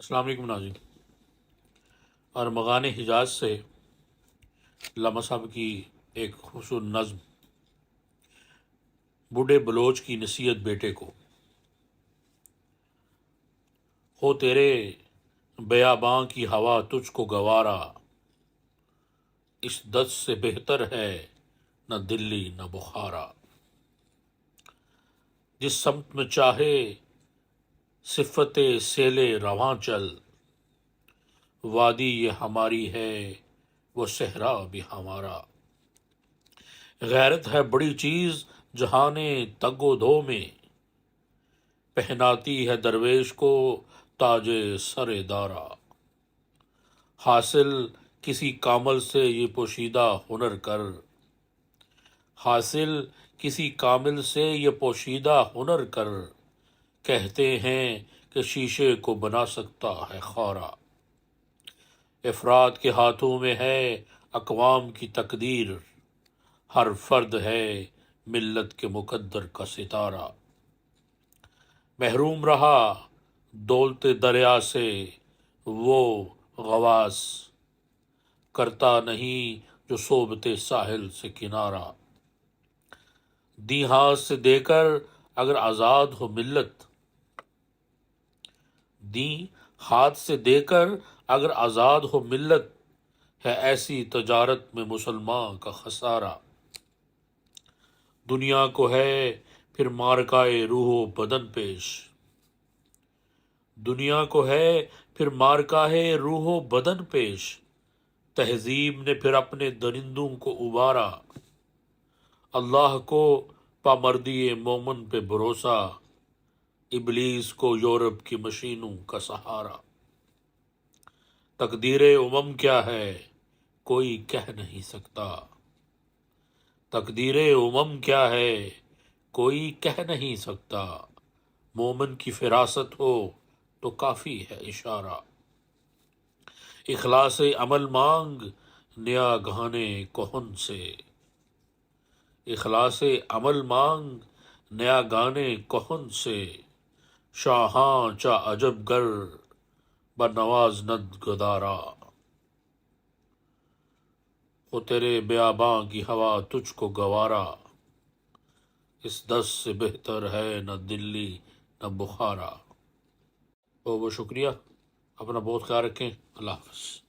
السلام علیکم ناظرین، ارمغان حجاز سے علامہ صاحب کی ایک خوبصورت نظم، بوڑھے بلوچ کی نصیحت بیٹے کو۔ ہو تیرے بیاباں کی ہوا تجھ کو گوارا، اس دست سے بہتر ہے نہ دلی نہ بخارا۔ جس سمت میں چاہے صفت سیل رواں چل، وادی یہ ہماری ہے وہ صحرا بھی ہمارا۔ غیرت ہے بڑی چیز جہان تگ و دو میں، پہناتی ہے درویش کو تاج سر دارا۔ حاصل کسی کامل سے یہ پوشیدہ ہنر کر، حاصل کسی کامل سے یہ پوشیدہ ہنر کر، کہتے ہیں کہ شیشے کو بنا سکتا ہے خارا۔ افراد کے ہاتھوں میں ہے اقوام کی تقدیر، ہر فرد ہے ملت کے مقدر کا ستارہ۔ محروم رہا دولت دریا سے وہ غواص، کرتا نہیں جو صوبتے ساحل سے کنارہ۔ دی ہاتھ سے دے کر اگر آزاد ہو ملت، دی ہاتھ سے دے کر اگر آزاد ہو ملت، ہے ایسی تجارت میں مسلمان کا خسارہ۔ دنیا کو ہے پھر مارکائے روح و بدن پیش، دنیا کو ہے پھر مارکائے روح و بدن پیش، تہذیب نے پھر اپنے درندوں کو ابارا۔ اللہ کو پامردی مومن پہ بھروسہ، ابلیس کو یورپ کی مشینوں کا سہارا۔ تقدیر امم کیا ہے کوئی کہہ نہیں سکتا، تقدیر امم کیا ہے کوئی کہہ نہیں سکتا، مومن کی فراست ہو تو کافی ہے اشارہ۔ اخلاص عمل مانگ نیا گانے کہن سے، اخلاص عمل مانگ نیا گانے کہن سے، شاہاں چا عجب گر بنواز ند گدارا۔ وہ تیرے بیاباں کی ہوا تجھ کو گوارا، اس دست سے بہتر ہے نہ دلی نہ بخارا۔ بہت بہت شکریہ، اپنا بہت خیال رکھیں، اللہ حافظ۔